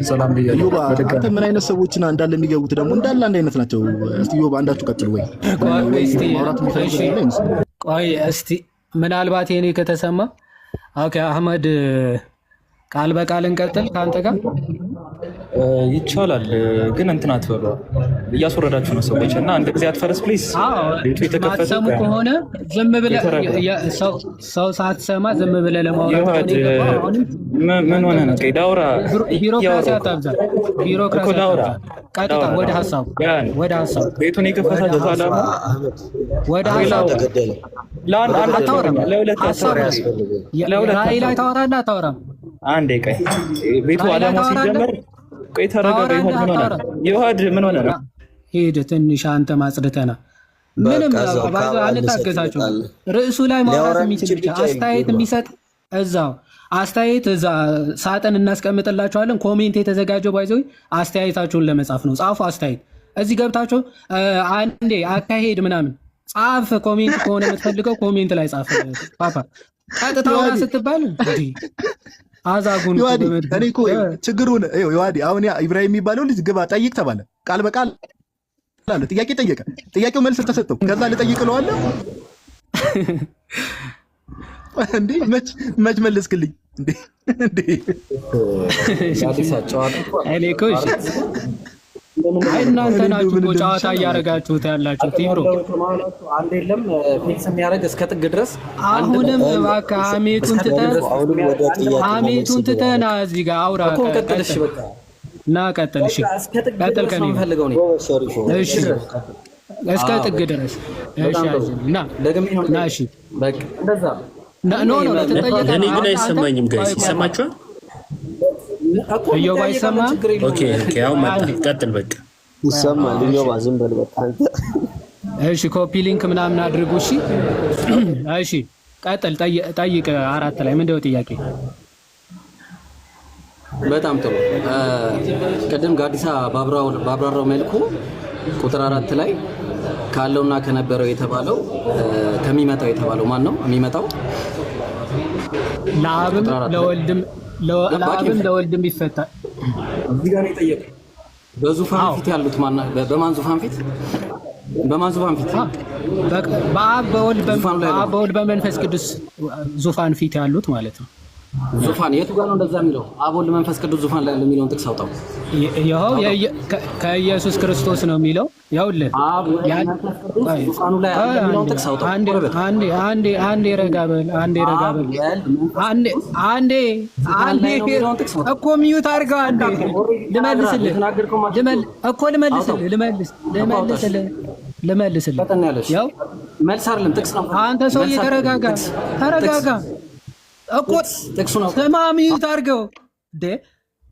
ሰላም ብያለሁ። አንተ ምን አይነት ሰዎችና እንዳለ የሚገቡት ደግሞ እንዳለ አንድ አይነት ናቸው። እስቲ ዮባ አንዳችሁ ቀጥሉ። ወይ ቆይ እስቲ ምናልባት የኔ ከተሰማ ኦኬ፣ አህመድ ቃል በቃል እንቀጥል ከአንተ ጋር ይቻላል። ግን እንትን አትበሉ፣ እያስወረዳችሁ ነው ሰዎች እና አንድ ጊዜ አትፈረስ ፕሊዝ። ቤቱ የተከፈተ ከሆነ ዝም ብለህ ሰው ሳትሰማ ዝም ብለህ ለማውራት ምን ሆነ ነው? ዳውራ ቢሮክራሲ አታብዛ። ቀጥታ ወደ ሀሳቡ ቤቱን የከፈታችሁ ዓላማ ወደ ሀሳቡ ራእይ ላይ ታወራለህ አታወራም? አንዴ ቆይ፣ ቤቱ ዓላማ ሲጀመር ቆይ ተረጋጋ። ዮሐድ ምን ሆነ ነው? ሂድ ትንሽ አንተ ማጽድተና ምንም አንታገሳችሁ። ርዕሱ ላይ ማውራት የሚችል ብቻ አስተያየት የሚሰጥ እዛው አስተያየት እዛ ሳጥን እናስቀምጥላችኋለን። ኮሜንት የተዘጋጀው ባይዘው አስተያየታችሁን ለመጻፍ ነው። ጻፉ አስተያየት እዚህ ገብታችሁ አንዴ አካሄድ ምናምን ጻፍ። ኮሜንት ከሆነ የምትፈልገው ኮሜንት ላይ ጻፍ። ፓፓ ቀጥታውና ስትባል እንዴ አዛጉን እኔ እኮ ችግሩን ዮሐዲ አሁን ያ ኢብራሂም የሚባለው ልጅ ግባ ጠይቅ ተባለ። ቃል በቃል አለ ጥያቄ ጠየቀ። ጥያቄው መልስ ተሰጠው። ከዛ ልጠይቅ እለዋለሁ እንዴ መች መለስክልኝ እንዴ እንዴ አዲስ አጫዋታ እኔ እኮ እሺ እናንተ ናችሁ እኮ ጨዋታ እያደረጋችሁት ያላችሁት። ቲብሮ አንድ የለም ፊክስ የሚያደርግ እስከ ጥግ ድረስ አሁንም እባክህ ሐሜቱን ትተህ ና እዚህ ጋር አውራ እኮ ቀጥል። እሺ በቃ ና ቀጥል። እሺ ቀጥል ከኔ ፈልገው ነው። እሺ እስከ ጥግ ድረስ እሺ ና ና እሺ በቃ እንደዛ ኖ ለተጠየቀ እኔ ግን አይሰማኝም። ጋይስ ይሰማችኋል? እዮብ አይሰማም? ኦኬ ያው መጣ። ቀጥል በቃ ይሰማል። እዮብ ዝም በል በቃ አንተ። እሺ ኮፒ ሊንክ ምናምን አድርጉ። እሺ እሺ ቀጥል። ጠይቅ 4 ላይ ምንድነው ጥያቄ? በጣም ጥሩ። ቅድም ጋዲሳ ባብራራው መልኩ ቁጥር 4 ላይ ካለውና ከነበረው የተባለው ከሚመጣው የተባለው ማን ነው የሚመጣው? ለአብም ለወልድም ይፈታል። እዚህ ጋር ነው የጠየቀው። በዙፋን ፊት ያሉት ማን? በማን ዙፋን ፊት? በማን ዙፋን ፊት? በአብ በወልድ በመንፈስ ቅዱስ ዙፋን ፊት ያሉት ማለት ነው። ዙፋን የቱ ጋር ነው እንደዛ የሚለው? አብ ወልድ መንፈስ ቅዱስ ዙፋን ላይ የሚለውን ጥቅስ አውጣው። ይኸው ከኢየሱስ ክርስቶስ ነው የሚለው። ይኸውልህ ዙፋኑ ላይ የሚለውን ጥቅስ አውጣው። አንዴ ረጋ በል እኮ ሚዩት አድርገው። አንዴ ልመልስልህ ያው መልስ አይደለም ጥቅስ ነው። አንተ ሰውዬ ተረጋጋ እኮ ጥቅሱን ስማ፣ ሚዩት አድርገው እንዴ።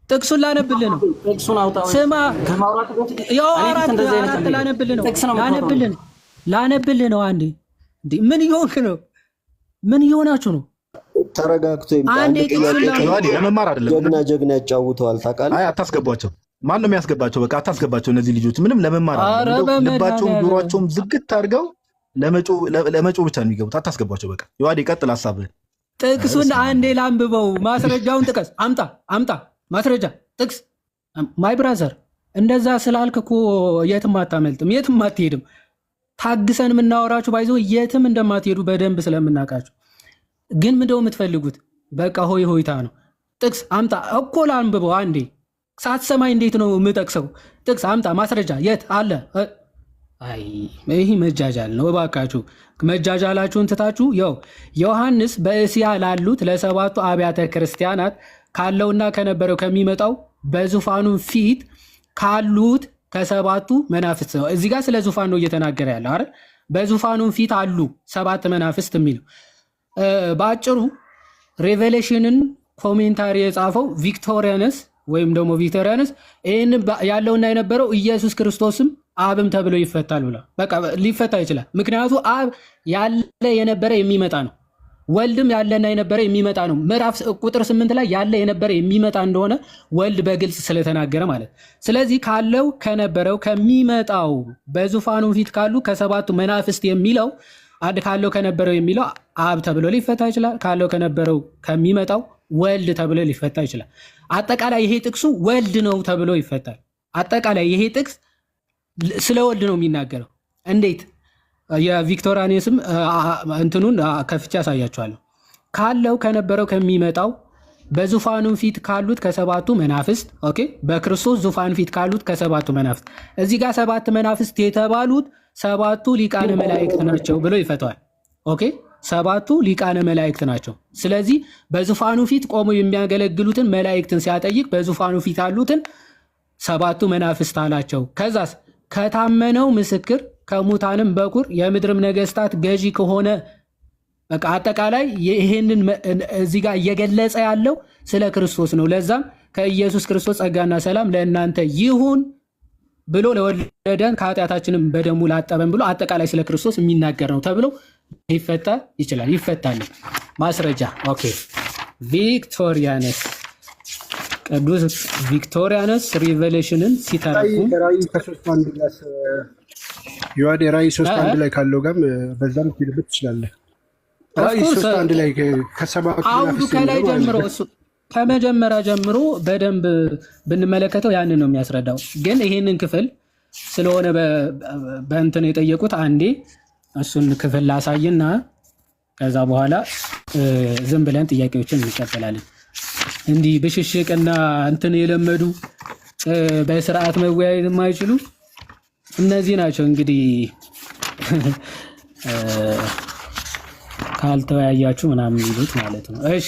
ጥቅሱን ላነብልህ ነው። ጥቅሱን አውጣው። ስማ ከማውራት በፊት ያው አራት ላነብልህ ነው። አንዴ እንዴ ምን እየሆንክ ነው? ምን እየሆናችሁ ነው? ተረጋግቶ አንዴ ለመማር አይደለም። ጀግና ያጫውተዋል። ታውቃለህ? አይ አታስገቧቸው። ማን ነው የሚያስገባቸው? በቃ አታስገባቸው። እነዚህ ልጆች ምንም ለመማር አይደለም። ልባቸውም ጆሮአቸውም ዝግት አድርገው ለመጮ ብቻ ነው የሚገቡት። አታስገቧቸው። በቃ ዮሐዴ ቀጥል ሐሳብህን። ጥቅሱን አንዴ ላንብበው። ማስረጃውን ጥቀስ። አምጣ ማስረጃ ጥቅስ። ማይ ብራዘር እንደዛ ስላልክ እኮ የትም አታመልጥም፣ የትም አትሄድም። ታግሰን የምናወራችሁ ባይዘው የትም እንደማትሄዱ በደንብ ስለምናውቃችሁ። ግን ምንድነው የምትፈልጉት? በቃ ሆይታ ነው። ጥቅስ አምጣ እኮ ላንብበው አንዴ። ሳትሰማኝ እንዴት ነው የምጠቅሰው? ጥቅስ አምጣ ማስረጃ የት አለ? አይ ይህ መጃጃል ነው። እባካችሁ መጃጃላችሁን ትታችሁ ያው ዮሐንስ በእስያ ላሉት ለ7ቱ አብያተ ክርስቲያናት ካለውና ከነበረው ከሚመጣው በዙፋኑ ፊት ካሉት ከ7ቱ መናፍስት ነው። እዚህ ጋር ስለ ዙፋን ነው እየተናገረ ያለው አይደል? በዙፋኑ ፊት አሉ 7 መናፍስት የሚለው በአጭሩ ሬቬሌሽንን ኮሜንታሪ የጻፈው ቪክቶሪያንስ ወይም ደግሞ ቪክቶሪያንስ ይህን ያለውና የነበረው ኢየሱስ ክርስቶስም አብም ተብሎ ይፈታል ብላ በቃ ሊፈታ ይችላል። ምክንያቱ አብ ያለ የነበረ የሚመጣ ነው። ወልድም ያለና የነበረ የሚመጣ ነው። ምዕራፍ ቁጥር 8 ላይ ያለ የነበረ የሚመጣ እንደሆነ ወልድ በግልጽ ስለተናገረ ማለት። ስለዚህ ካለው ከነበረው ከሚመጣው በዙፋኑ ፊት ካሉ ከ7ቱ መናፍስት የሚለው አንድ ካለው ከነበረው የሚለው አብ ተብሎ ሊፈታ ይችላል። ካለው ከነበረው ከሚመጣው ወልድ ተብሎ ሊፈታ ይችላል። አጠቃላይ ይሄ ጥቅሱ ወልድ ነው ተብሎ ይፈታል። አጠቃላይ ይሄ ጥቅስ ስለ ወልድ ነው የሚናገረው። እንዴት? የቪክቶሪያኒስም እንትኑን ከፍቼ ያሳያቸዋለሁ። ካለው ከነበረው ከሚመጣው በዙፋኑ ፊት ካሉት ከ7ቱ መናፍስት ኦኬ፣ በክርስቶስ ዙፋን ፊት ካሉት ከ7ቱ መናፍስት እዚህ ጋር 7 መናፍስት የተባሉት 7ቱ ሊቃነ መላእክት ናቸው ብሎ ይፈተዋል። ኦኬ 7ቱ ሊቃነ መላእክት ናቸው። ስለዚህ በዙፋኑ ፊት ቆመው የሚያገለግሉትን መላእክትን ሲያጠይቅ በዙፋኑ ፊት ያሉትን 7ቱ መናፍስት አላቸው። ከዛስ ከታመነው ምስክር ከሙታንም በኩር የምድርም ነገስታት ገዢ ከሆነ በቃ አጠቃላይ ይህንን እዚህ ጋር እየገለጸ ያለው ስለ ክርስቶስ ነው። ለዛም ከኢየሱስ ክርስቶስ ጸጋና ሰላም ለእናንተ ይሁን ብሎ ለወለደን ከኃጢአታችንም በደሙ ላጠበን ብሎ አጠቃላይ ስለ ክርስቶስ የሚናገር ነው ተብሎ ሊፈታ ይችላል። ይፈታል። ማስረጃ ኦኬ። ቪክቶሪያነስ ቅዱስ ቪክቶሪያነስ ሪቨሌሽንን ሲተረጉም ዮሐዴ ራእይ 3:1 ላይ ካለው ጋር በዛም ትልብት ትችላለህ። ራእይ 3:1 ላይ ከሰባቱ አውዱ ከላይ ጀምሮ እሱ ከመጀመሪያ ጀምሮ በደንብ ብንመለከተው ያንን ነው የሚያስረዳው። ግን ይሄንን ክፍል ስለሆነ በእንትን የጠየቁት አንዴ እሱን ክፍል ላሳይና ከዛ በኋላ ዝም ብለን ጥያቄዎችን እንቀበላለን። እንዲህ ብሽሽቅና እንትን የለመዱ በስርዓት መወያየት የማይችሉ እነዚህ ናቸው እንግዲህ ካልተወያያችሁ ምናምን ይሉት ማለት ነው። እሺ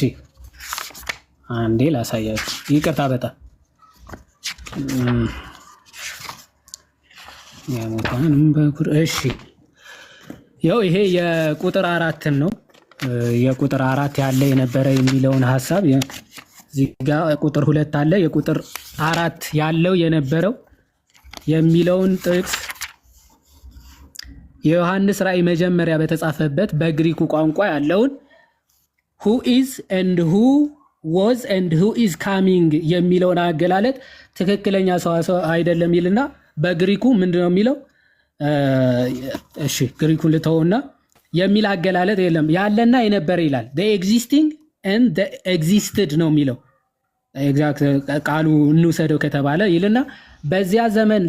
አንዴ ላሳያችሁ። ይቅርታ በጣም ያሞታንም በኩር። እሺ ያው ይሄ የቁጥር 4 ነው። የቁጥር 4 ያለ የነበረ የሚለውን ሐሳብ እዚህ ጋር ቁጥር 2 አለ። የቁጥር 4 ያለው የነበረው የሚለውን ጥቅስ የዮሐንስ ራእይ መጀመሪያ በተጻፈበት በግሪኩ ቋንቋ ያለውን who is and who was and who is coming የሚለውን አገላለጥ ትክክለኛ ሰዋሰው አይደለም ይልና በግሪኩ ምንድነው የሚለው? እሺ ግሪኩን ልተውና የሚል አገላለጥ የለም። ያለና የነበረ ይላል። the existing and the existed ነው የሚለው ኤግዛክት ቃሉ እንውሰደው ከተባለ ይልና በዚያ ዘመን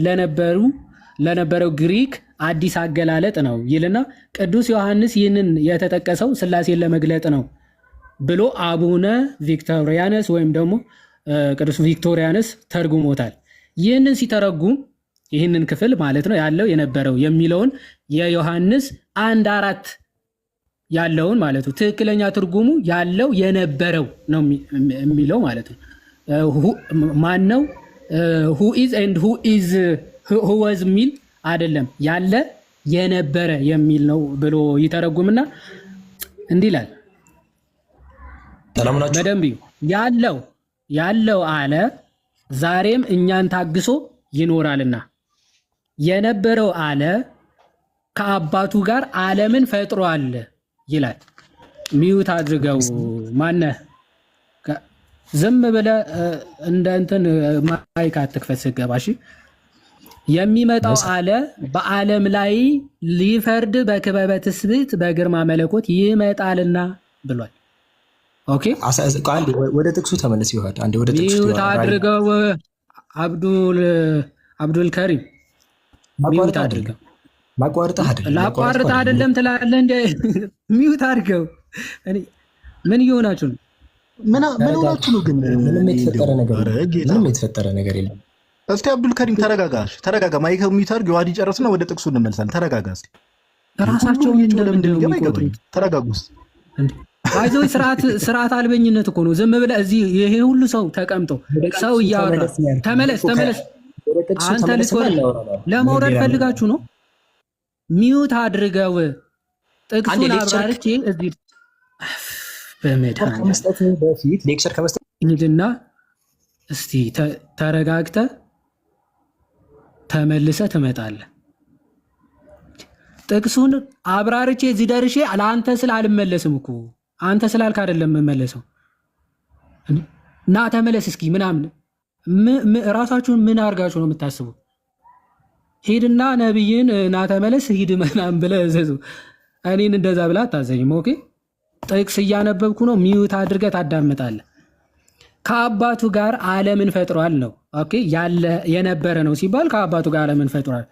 ለነበረው ግሪክ አዲስ አገላለጥ ነው ይልና ቅዱስ ዮሐንስ ይህንን የተጠቀሰው ሥላሴን ለመግለጥ ነው ብሎ አቡነ ቪክቶሪያነስ ወይም ደግሞ ቅዱስ ቪክቶሪያነስ ተርጉሞታል። ይህንን ሲተረጉም ይህንን ክፍል ማለት ነው ያለው የነበረው የሚለውን የዮሐንስ 1:4 ያለውን ማለት ነው ትክክለኛ ትርጉሙ ያለው የነበረው ነው የሚለው ማለት ነው። ማን ነው who is and who was ሚል አይደለም፣ ያለ የነበረ የሚል ነው ብሎ ይተረጉምና እንዲህ ይላል። በደንብ ያለው አለ ዛሬም እኛን ታግሶ ይኖራልና፣ የነበረው አለ ከአባቱ ጋር ዓለምን ፈጥሯል ይላል። ሚዩት አድርገው ማነህ ዝም ብለህ እንደ እንትን ማይክ አትክፈት ስገባ። እሺ የሚመጣው አለ በዓለም ላይ ሊፈርድ በክበበ ትስብእት በግርማ መለኮት ይመጣልና ብሏል። ኦኬ ወደ ጥቅሱ ተመለስ ይሆናል። አንዴ ወደ ጥቅሱ አድርገው አብዱል ከሪም ሚዩት አድርገው። ላቋርጥ አይደለም ትላለህ እንደ ሚዩት አድርገው። ምን እየሆናችሁ ነው? ምን ሆናችሁ ነው? ግን ምንም የተፈጠረ ነገር የለም። እስቲ አብዱል ከሪም ተረጋጋ። ማይክ ሚዩት አድርግ። ዮሐዲ ጨርስና ወደ ጥቅሱ እንመልሳለን። ተረጋጋ እስቲ። ራሳቸው ተረጋጉስ። አይዞህ ስርዓት አልበኝነት እኮ ነው። ዝም ብለህ እዚህ ይሄ ሁሉ ሰው ተቀምጦ ሰው እያወራ ተመለስ። አንተ ለመውረድ ፈልጋችሁ ነው? ሚዩት አድርገው። ጥቅሱን አብራርቼ እዚህ ከመስጠት በፊት ሌክቸር ከመስጠት ሂድና እስቲ ተረጋግተህ ተመልሰህ ትመጣለህ። ጥቅሱን አብራርቼ እዚህ ደርሼ ለአንተ ስል አልመለስም እኮ አንተ ስላልክ አይደለም የምመለሰው። ና ተመለስ እስኪ ምናምን ራሳችሁን ምን አድርጋችሁ ነው የምታስቡ? ሂድና ነብይን ና ተመለስ ሂድ ምናምን ብለህ እዘዙ። እኔን እንደዛ ብላ አታዘኝም። ኦኬ ጥቅስ እያነበብኩ ነው። ሚዩት አድርገህ ታዳምጣለህ። ከአባቱ ጋር ዓለምን ፈጥሯል ነው። ኦኬ ያለ የነበረ ነው ሲባል ከአባቱ ጋር ዓለምን ፈጥሯል።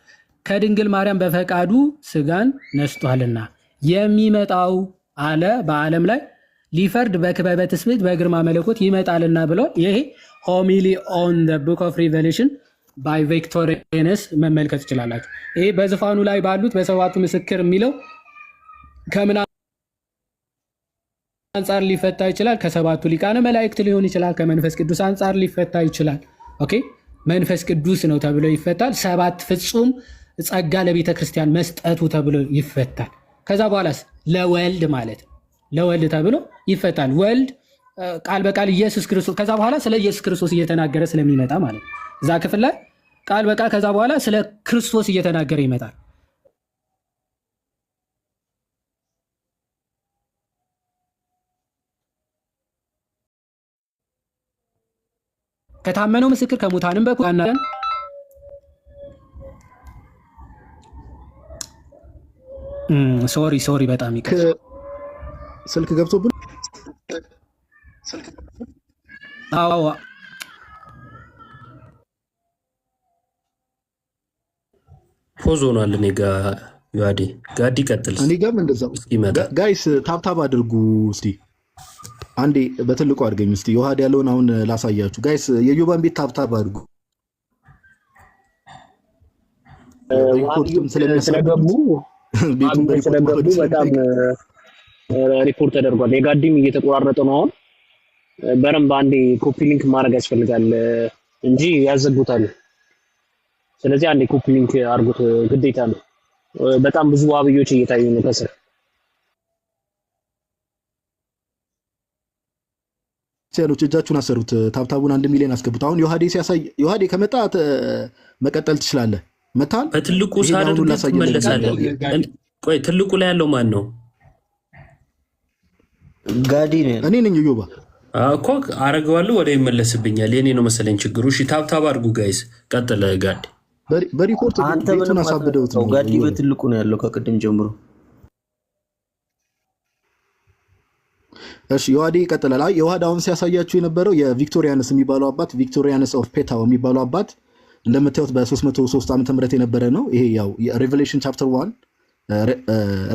ከድንግል ማርያም በፈቃዱ ስጋን ነስቷልና የሚመጣው አለ በዓለም ላይ ሊፈርድ በክበበ ትስብእት በግርማ መለኮት ይመጣልና ብሏል። ይሄ ሆሚሊ ኦን ዘ ቡክ ኦፍ ሪቨሌሽን ባይ ቪክቶሪያነስ መመልከት ትችላላችሁ። ይሄ በዙፋኑ ላይ ባሉት በሰባቱ ምስክር የሚለው ከምን አንጻር ሊፈታ ይችላል? ከሰባቱ ሊቃነ መላእክት ሊሆን ይችላል። ከመንፈስ ቅዱስ አንጻር ሊፈታ ይችላል። ኦኬ መንፈስ ቅዱስ ነው ተብሎ ይፈታል። 7 ፍጹም ጸጋ ለቤተ ክርስቲያን መስጠቱ ተብሎ ይፈታል። ከዛ በኋላስ ለወልድ ማለት ለወልድ ተብሎ ይፈታል። ወልድ ቃል በቃል ኢየሱስ ክርስቶስ። ከዛ በኋላ ስለ ኢየሱስ ክርስቶስ እየተናገረ ስለሚመጣ ማለት እዛ ክፍል ላይ ቃል በቃል ከዛ በኋላ ስለ ክርስቶስ እየተናገረ ይመጣል። ከታመነው ምስክር ከሙታንም በኩል ሶሪ በጣም ይቀር ስልክ ገብቶብን አዎ ፖዝ ሆኗል። እኔ ጋ ዮሐዴ ጋዲ ቀጥል። እኔ ጋም እንደዛው ጋይስ ታፕታፕ አድርጉ እስቲ አንዴ በትልቁ አድርገኝ እስቲ ዮሐዴ ያለውን አሁን ላሳያችሁ ጋይስ። የዮባን ቤት ታፕታፕ አድርጉ። ሪፖርቱም ስለገቡ በጣም ሪፖርት ተደርጓል። የጋዲም እየተቆራረጠ ነው። አሁን በረም አንዴ ኮፒ ሊንክ ማድረግ ያስፈልጋል እንጂ ያዘጉታል። ስለዚህ አንዴ ኮፒ ሊንክ አድርጉት ግዴታ ነው። በጣም ብዙ ዋብዮች እየታዩ ነው ከስር። ሴሎች እጃችሁን አሰሩት። ታብታቡን 1 ሚሊዮን አስገቡት። አሁን ዮሐዴ ሲያሳይ ዮሐዴ ከመጣ መቀጠል ትችላለህ። መታል በትልቁ ሳደርግ ትመለሳለህ። ቆይ ትልቁ ላይ ያለው ማን ነው? ጋዲ ነው። እኔ ነኝ ዮባ እኮ አረጋዋለሁ። ወደ ይመለስብኛል። የኔ ነው መሰለኝ ችግሩ። እሺ ታብታብ አድርጉ ጋይስ። ቀጥለ ጋዲ በሪፖርት ቤቱን አሳብደውት ነው። ጋዲ በትልቁ ነው ያለው ከቅድም ጀምሮ። እሺ ዮሐዴ ይቀጥላል። ዮሐዴ አሁን ሲያሳያችሁ የነበረው የቪክቶሪያንስ የሚባለው አባት ቪክቶሪያንስ ኦፍ ፔታው የሚባለው አባት እንደምታዩት በ303 ዓመተ ምህረት የነበረ ነው። ይሄ ያው ሬቨሌሽን ቻፕተር 1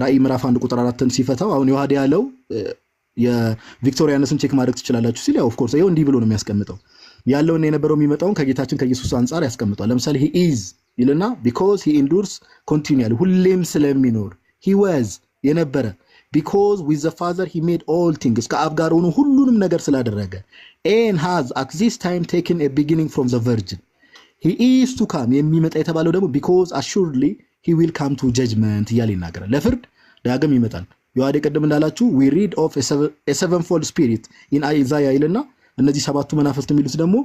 ራእይ ምዕራፍ 1 ቁጥር 4ን ሲፈታው አሁን ዮሐዴ ያለው የቪክቶሪያንስን ቼክ ማድረግ ትችላላችሁ ሲል ያው ኦፍ ኮርስ ይሄው እንዲህ ብሎ ነው የሚያስቀምጠው። ያለውና የነበረው የሚመጣውን ከጌታችን ከኢየሱስ አንፃር ያስቀምጣል። ለምሳሌ he is ይልና because he endures continually ሁሌም ስለሚኖር he was የነበረ because with the father he made all things ከአብ ጋር ሆኖ ሁሉንም ነገር ስላደረገ and has at this time taken a beginning from the virgin he is to come የሚመጣ የተባለው ደግሞ because assuredly he will come to judgment እያለ ይናገራል። ለፍርድ ዳግም ይመጣል። ዮሐዴ ቀደም እንዳላችሁ we read of a sevenfold spirit in Isaiah ይልና እነዚህ ሰባቱ መናፍስት የሚሉት ደግሞ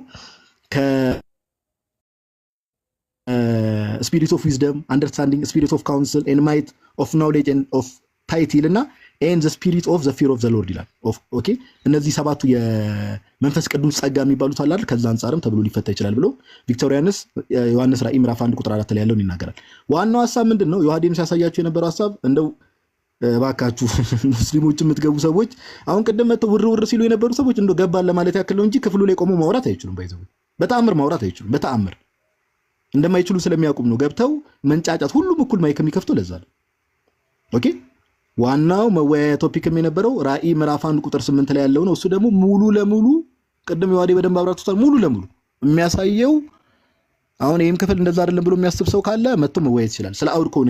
spirit of wisdom, understanding, spirit of counsel and might, of knowledge and of piety ይልና and the spirit of the fear of the Lord ይላል። ኦኬ እነዚህ ሰባቱ የመንፈስ ቅዱስ ጸጋ የሚባሉት አላል ከዛ አንፃርም ተብሎ ሊፈታ ይችላል ብሎ ቪክቶሪያንስ ዮሐንስ ራእይ ምዕራፍ 1 ቁጥር 4 ላይ ያለውን ይናገራል። ዋናው ሐሳብ ምንድነው? ዮሐዴም ሲያሳያችሁ የነበረው ሐሳብ እንደው ባካችሁ ሙስሊሞች የምትገቡ ሰዎች አሁን ቀደም መተው ውር ሲሉ የነበሩ ሰዎች እንደው ገባን ለማለት ያክል ነው እንጂ ክፍሉ ላይ ቆሞ ማውራት አይችሉም። ባይዘው በተአምር ማውራት አይችሉም። በተአምር እንደማይችሉ ስለሚያውቁም ነው ገብተው መንጫጫት። ሁሉም እኩል ማይክ የሚከፍተው ለዛ ነው። ኦኬ ዋናው መወያያ ቶፒክም የነበረው ራእይ ምዕራፍ 1 ቁጥር 8 ላይ ያለው ነው። እሱ ደግሞ ሙሉ ለሙሉ ቅድም ዮሐዴ በደንብ አብራርቶታል። ሙሉ ለሙሉ የሚያሳየው አሁን ይሄም ክፍል እንደዛ አይደለም ብሎ የሚያስብ ሰው ካለ መጥቶ መወያየት ይችላል። ስለ አውድ ከሆነ